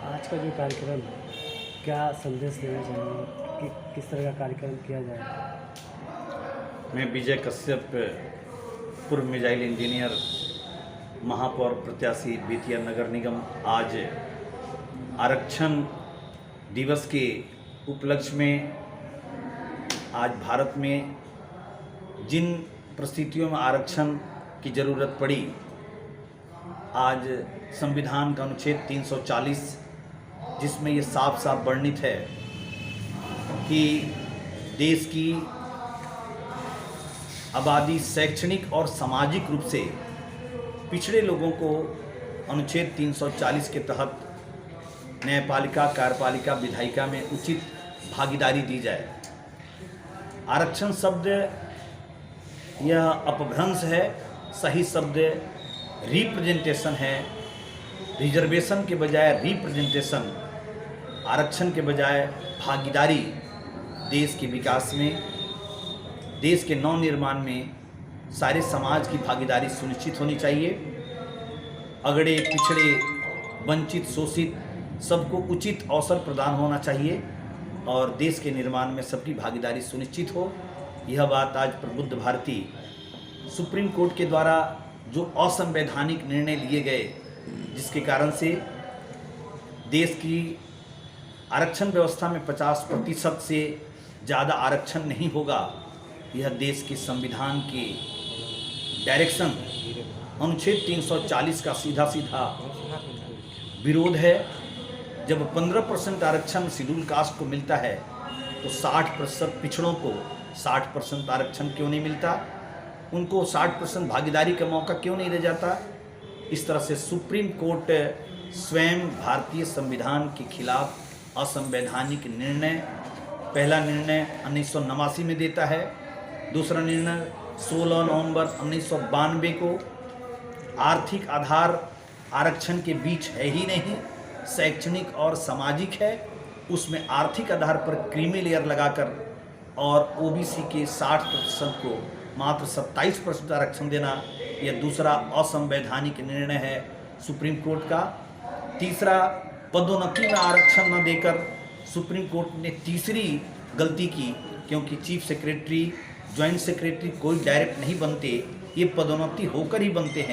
आज का जो कार्यक्रम है, क्या संदेश देना चाहेंगे कि किस तरह का कार्यक्रम किया जाए? मैं विजय कश्यप, पूर्व मिसाइल इंजीनियर, महापौर प्रत्याशी बेतिया नगर निगम, आज आरक्षण दिवस के उपलक्ष्य में आज भारत में जिन परिस्थितियों में आरक्षण की ज़रूरत पड़ी, आज संविधान का अनुच्छेद 340 जिसमें ये साफ साफ वर्णित है कि देश की आबादी शैक्षणिक और सामाजिक रूप से पिछड़े लोगों को अनुच्छेद 340 के तहत न्यायपालिका, कार्यपालिका, विधायिका में उचित भागीदारी दी जाए। आरक्षण शब्द यह अपभ्रंश है, सही शब्द रिप्रेजेंटेशन है। रिजर्वेशन के बजाय रिप्रेजेंटेशन, आरक्षण के बजाय भागीदारी देश के विकास में, देश के नव निर्माण में सारे समाज की भागीदारी सुनिश्चित होनी चाहिए। अगड़े, पिछड़े, वंचित, शोषित सबको उचित अवसर प्रदान होना चाहिए और देश के निर्माण में सबकी भागीदारी सुनिश्चित हो। यह बात आज प्रबुद्ध भारती सुप्रीम कोर्ट के द्वारा जो असंवैधानिक निर्णय लिए गए, जिसके कारण से देश की आरक्षण व्यवस्था में 50% से ज़्यादा आरक्षण नहीं होगा, यह देश के संविधान के डायरेक्शन अनुच्छेद 340 का सीधा सीधा विरोध है। जब 15% आरक्षण शेड्यूल कास्ट को मिलता है तो 60% पिछड़ों को 60% आरक्षण क्यों नहीं मिलता? उनको 60% भागीदारी का मौका क्यों नहीं दिया जाता? इस तरह से सुप्रीम कोर्ट स्वयं भारतीय संविधान के खिलाफ असंवैधानिक निर्णय, पहला निर्णय 1989 में देता है, दूसरा निर्णय 16 नवंबर 1992 को। आर्थिक आधार आरक्षण के बीच है ही नहीं, शैक्षणिक और सामाजिक है। उसमें आर्थिक आधार पर क्रीमी लेयर लगाकर और ओबीसी के 60% को मात्र 27% आरक्षण देना, यह दूसरा असंवैधानिक निर्णय है सुप्रीम कोर्ट का। तीसरा, पदोन्नति में आरक्षण न देकर सुप्रीम कोर्ट ने तीसरी गलती की, क्योंकि चीफ सेक्रेटरी, ज्वाइंट सेक्रेटरी कोई डायरेक्ट नहीं बनते, ये पदोन्नति होकर ही बनते हैं।